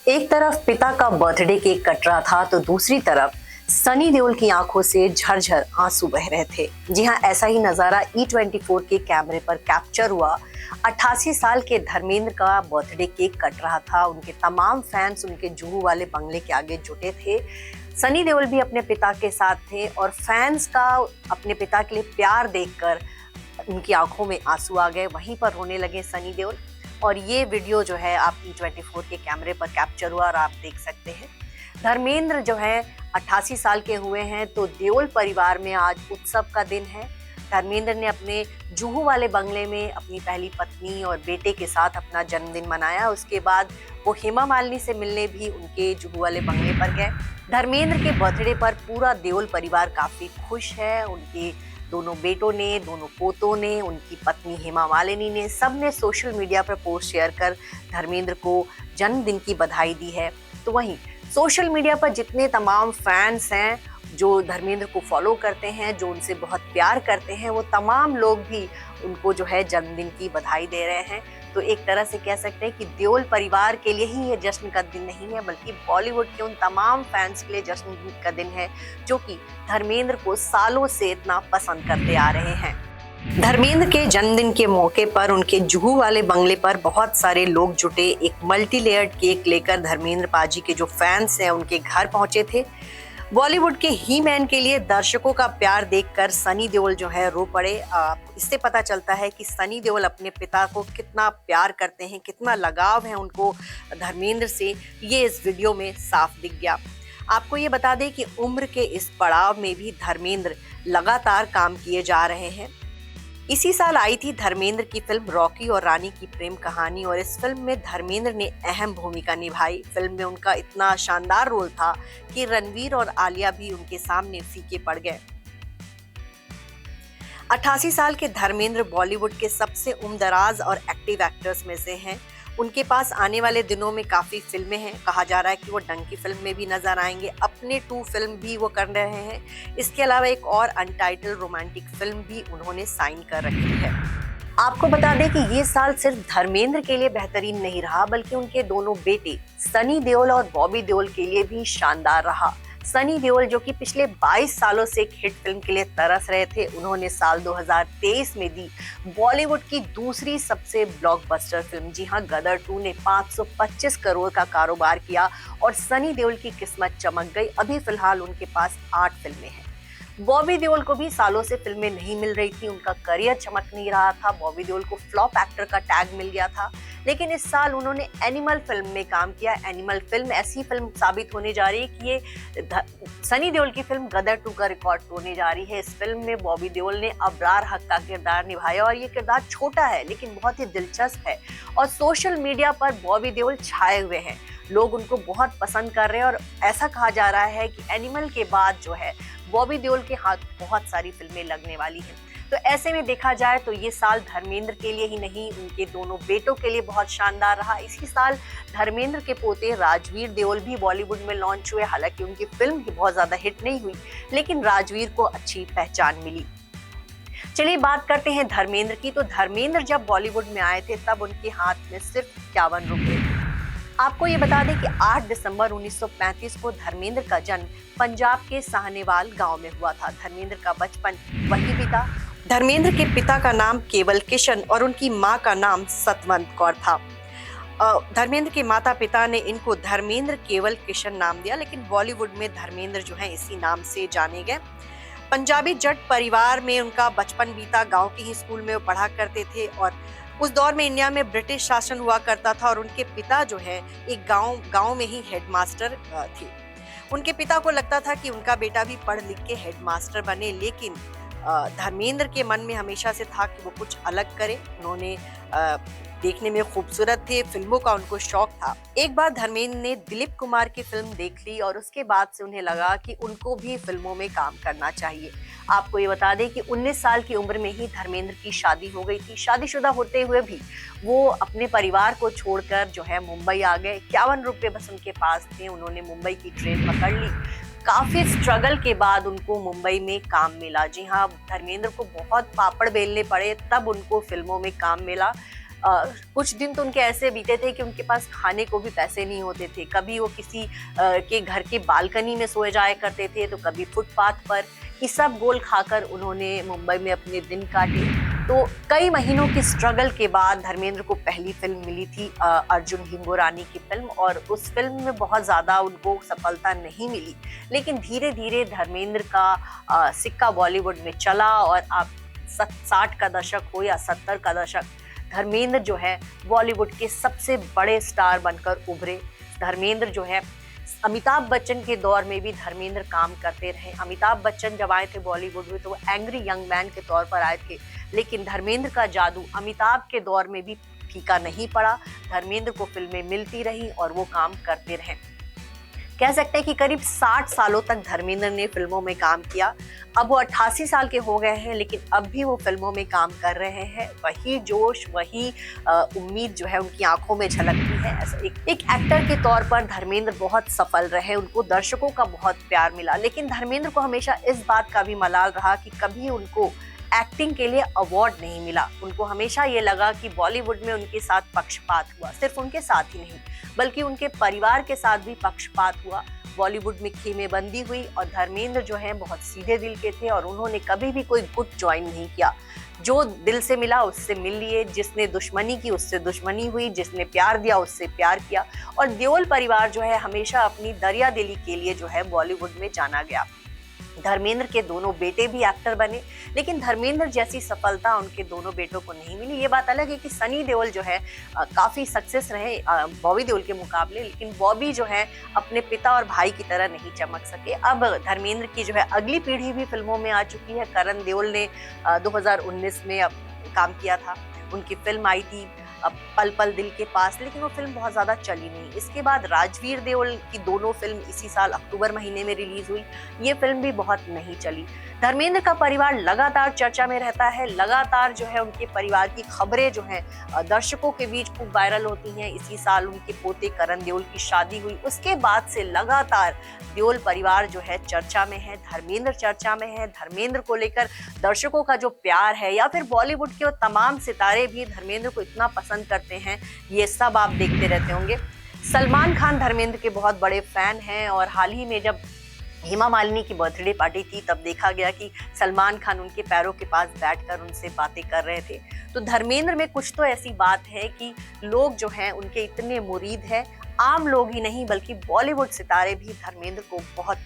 एक तरफ पिता का बर्थडे केक कट रहा था तो दूसरी तरफ सनी देओल की आंखों से झरझर आंसू बह रहे थे। जी हाँ, ऐसा ही नजारा E24 के कैमरे पर कैप्चर हुआ। 88 साल के धर्मेंद्र का बर्थडे केक कट रहा था। उनके तमाम फैंस उनके जुहू वाले बंगले के आगे जुटे थे। सनी देओल भी अपने पिता के साथ थे और फैंस का अपने पिता के लिए प्यार देखकर उनकी आंखों में आंसू आ गए। वहीं पर रोने लगे सनी देओल। और ये वीडियो जो है आप E24 के कैमरे पर कैप्चर हुआ और आप देख सकते हैं। धर्मेंद्र जो है 88 साल के हुए हैं, तो देओल परिवार में आज उत्सव का दिन है। धर्मेंद्र ने अपने जुहू वाले बंगले में अपनी पहली पत्नी और बेटे के साथ अपना जन्मदिन मनाया। उसके बाद वो हेमा मालिनी से मिलने भी उनके जुहू वाले बंगले पर गए। धर्मेंद्र के बर्थडे पर पूरा देओल परिवार काफी खुश है। उनके दोनों बेटों ने, दोनों पोतों ने, उनकी पत्नी हेमा मालिनी ने, सबने सोशल मीडिया पर पोस्ट शेयर कर धर्मेंद्र को जन्मदिन की बधाई दी है। तो वहीं सोशल मीडिया पर जितने तमाम फैंस हैं जो धर्मेंद्र को फॉलो करते हैं, जो उनसे बहुत प्यार करते हैं, वो तमाम लोग भी उनको जो है जन्मदिन की बधाई दे रहे हैं। तो एक तरह से कह सकते हैं कि देओल परिवार के लिए ही ये जश्न का दिन नहीं है, बल्कि बॉलीवुड के उन तमाम फैंस के लिए जश्न का दिन है जो कि धर्मेंद्र को सालों से इतना पसंद करते आ रहे हैं। धर्मेंद्र के जन्मदिन के मौके पर उनके जुहू वाले बंगले पर बहुत सारे लोग जुटे। एक मल्टी लेयर्ड केक लेकर धर्मेंद्र पाजी के जो फैंस हैं उनके घर पहुंचे थे। बॉलीवुड के ही मैन के लिए दर्शकों का प्यार देखकर सनी देओल जो है रो पड़े। इससे पता चलता है कि सनी देओल अपने पिता को कितना प्यार करते हैं, कितना लगाव है उनको धर्मेंद्र से, ये इस वीडियो में साफ दिख गया। आपको ये बता दें कि उम्र के इस पड़ाव में भी धर्मेंद्र लगातार काम किए जा रहे हैं। इसी साल आई थी धर्मेंद्र की फिल्म रॉकी और रानी की प्रेम कहानी और इस फिल्म में धर्मेंद्र ने अहम भूमिका निभाई। फिल्म में उनका इतना शानदार रोल था कि रणवीर और आलिया भी उनके सामने फीके पड़ गए। 88 साल के धर्मेंद्र बॉलीवुड के सबसे उम्रदराज और एक्टिव एक्टर्स में से हैं। उनके पास आने वाले दिनों में काफी फिल्में हैं। कहा जा रहा है कि वो डंकी फिल्म में भी नजर आएंगे। अपने 2 फिल्म भी वो कर रहे हैं। इसके अलावा एक और अनटाइटल्ड रोमांटिक फिल्म भी उन्होंने साइन कर रखी है। आपको बता दें कि ये साल सिर्फ धर्मेंद्र के लिए बेहतरीन नहीं रहा, बल्कि उनके दोनों बेटे सनी देओल और बॉबी देओल के लिए भी शानदार रहा। सनी देओल जो कि पिछले 22 सालों से एक हिट फिल्म के लिए तरस रहे थे, उन्होंने साल 2023 में दी बॉलीवुड की दूसरी सबसे ब्लॉकबस्टर फिल्म। जी हां, गदर 2 ने 525 करोड़ का कारोबार किया और सनी देओल की किस्मत चमक गई। अभी फिलहाल उनके पास 8 फिल्में हैं। बॉबी देओल को भी सालों से फिल्में नहीं मिल रही थी, उनका करियर चमक नहीं रहा था। बॉबी देओल को फ्लॉप एक्टर का टैग मिल गया था, लेकिन इस साल उन्होंने एनिमल फिल्म में काम किया। एनिमल फिल्म ऐसी फिल्म साबित होने जा रही है कि ये सनी देओल की फिल्म गदर 2 का रिकॉर्ड तोड़ने जा रही है। इस फिल्म में बॉबी देओल ने अबरार हक का किरदार निभाया और ये किरदार छोटा है लेकिन बहुत ही दिलचस्प है और सोशल मीडिया पर बॉबी देओल छाए हुए हैं। लोग उनको बहुत पसंद कर रहे हैं और ऐसा कहा जा रहा है कि एनिमल के बाद जो है बॉबी देओल के हाथ बहुत सारी फिल्में लगने वाली हैं। तो ऐसे में देखा जाए तो ये साल धर्मेंद्र के लिए ही नहीं, उनके दोनों बेटों के लिए बहुत शानदार रहा। इसी साल धर्मेंद्र के पोते राजवीर देओल भी बॉलीवुड में लॉन्च हुए। हालांकि उनकी फिल्म भी बहुत ज्यादा हिट नहीं हुई, लेकिन राजवीर को अच्छी पहचान मिली। चलिए बात करते हैं धर्मेंद्र की। तो धर्मेंद्र जब बॉलीवुड में आए थे तब उनके हाथ में सिर्फ 51 रुपए। आपको ये बता दें कि 8 दिसंबर 1935 को धर्मेंद्र का जन्म पंजाब के साहनेवाल गांव में हुआ था। धर्मेंद्र का बचपन वहीं बीता। धर्मेंद्र के पिता का नाम केवल किशन और उनकी मां का नाम सतवंत कौर था। धर्मेंद्र के माता पिता ने इनको धर्मेंद्र केवल किशन नाम दिया, लेकिन बॉलीवुड में धर्मेंद्र जो है इसी नाम से जाने गए। पंजाबी जट परिवार में उनका बचपन बीता। गाँव के ही स्कूल में वो पढ़ा करते थे और उस दौर में इंडिया में ब्रिटिश शासन हुआ करता था और उनके पिता जो है एक गांव में ही हेडमास्टर थे। उनके पिता को लगता था कि उनका बेटा भी पढ़ लिख के हेडमास्टर बने, लेकिन धर्मेंद्र के मन में हमेशा से था कि वो कुछ अलग करे। उन्होंने देखने में खूबसूरत थे, फिल्मों का उनको शौक था। एक बार धर्मेंद्र ने दिलीप कुमार की फिल्म देख ली और उसके बाद से उन्हें लगा कि उनको भी फिल्मों में काम करना चाहिए। आपको ये बता दें कि 19 साल की उम्र में ही धर्मेंद्र की शादी हो गई थी। शादीशुदा होते हुए भी वो अपने परिवार को छोड़कर जो है मुंबई आ गए। 51 रुपए बस उनके पास थे। उन्होंने मुंबई की ट्रेन पकड़ ली। काफी स्ट्रगल के बाद उनको मुंबई में काम मिला। जी हाँ, धर्मेंद्र को बहुत पापड़ बेलने पड़े, तब उनको फिल्मों में काम मिला। कुछ दिन तो उनके ऐसे बीते थे कि उनके पास खाने को भी पैसे नहीं होते थे। कभी वो किसी के घर के बालकनी में सोए जाया करते थे, तो कभी फुटपाथ पर। इसबगोल खाकर उन्होंने मुंबई में अपने दिन काटे। तो कई महीनों की स्ट्रगल के बाद धर्मेंद्र को पहली फिल्म मिली थी अर्जुन हिंगोरानी की फिल्म, और उस फिल्म में बहुत ज़्यादा उनको सफलता नहीं मिली। लेकिन धीरे धीरे धर्मेंद्र का सिक्का बॉलीवुड में चला, और आप 60 का दशक हो या 70 का दशक, धर्मेंद्र जो है बॉलीवुड के सबसे बड़े स्टार बनकर उभरे। धर्मेंद्र जो है, अमिताभ बच्चन के दौर में भी धर्मेंद्र काम करते रहे। अमिताभ बच्चन जब आए थे बॉलीवुड में तो वो एंग्री यंग मैन के तौर पर आए थे, लेकिन धर्मेंद्र का जादू अमिताभ के दौर में भी फीका नहीं पड़ा। धर्मेंद्र को फिल्में मिलती रही और वो काम करते रहे। कह सकते हैं कि करीब 60 सालों तक धर्मेंद्र ने फिल्मों में काम किया। अब वो 88 साल के हो गए हैं, लेकिन अब भी वो फिल्मों में काम कर रहे हैं। वही जोश, वही उम्मीद जो है उनकी आंखों में झलकती है। ऐसा एक एक्टर के तौर पर धर्मेंद्र बहुत सफल रहे, उनको दर्शकों का बहुत प्यार मिला। लेकिन धर्मेंद्र को हमेशा इस बात का भी मलाल रहा कि कभी उनको एक्टिंग के लिए अवार्ड नहीं मिला। उनको हमेशा ये लगा कि बॉलीवुड में उनके साथ पक्षपात हुआ। सिर्फ उनके साथ ही नहीं, बल्कि उनके परिवार के साथ भी पक्षपात हुआ। बॉलीवुड में खेमेबंदी हुई, और धर्मेंद्र जो है बहुत सीधे दिल के थे और उन्होंने कभी भी कोई गुट ज्वाइन नहीं किया। जो दिल से मिला उससे मिल लिए, जिसने दुश्मनी की उससे दुश्मनी हुई, जिसने प्यार दिया उससे प्यार किया। और देओल परिवार जो है हमेशा अपनी दरिया दिली के लिए जो है बॉलीवुड में जाना गया। धर्मेंद्र के दोनों बेटे भी एक्टर बने, लेकिन धर्मेंद्र जैसी सफलता उनके दोनों बेटों को नहीं मिली। ये बात अलग है कि सनी देओल जो है काफी सक्सेस रहे बॉबी देओल के मुकाबले, लेकिन बॉबी जो है अपने पिता और भाई की तरह नहीं चमक सके। अब धर्मेंद्र की जो है अगली पीढ़ी भी फिल्मों में आ चुकी है। करण देओल ने 2019 में काम किया था, उनकी फिल्म आई थी पल पल दिल के पास, लेकिन वो फिल्म बहुत ज्यादा चली नहीं। इसके बाद राजवीर देओल की दोनों फिल्म इसी साल अक्टूबर महीने में रिलीज हुई, ये फिल्म भी बहुत नहीं चली। धर्मेंद्र का परिवार लगातार चर्चा में रहता है, लगातार जो है उनके परिवार की खबरें जो हैं दर्शकों के बीच खूब वायरल होती हैं। इसी साल उनके पोते करण देओल की शादी हुई, उसके बाद से लगातार देओल परिवार जो है चर्चा में है, धर्मेंद्र चर्चा में है। धर्मेंद्र को लेकर दर्शकों का जो प्यार है, या फिर बॉलीवुड के वो तमाम सितारे भी धर्मेंद्र को इतना पसंद करते हैं, ये सब आप देखते रहते होंगे। सलमान खान धर्मेंद्र के बहुत बड़े फैन हैं, और हाल ही में जब हेमा मालिनी की बर्थडे पार्टी थी तब देखा गया कि सलमान खान उनके पैरों के पास बैठकर उनसे बातें कर रहे थे। तो धर्मेंद्र में कुछ तो ऐसी बात है कि लोग जो हैं उनके इतने मुरीद हैं, आम लोग ही नहीं बल्कि बॉलीवुड सितारे भी धर्मेंद्र को बहुत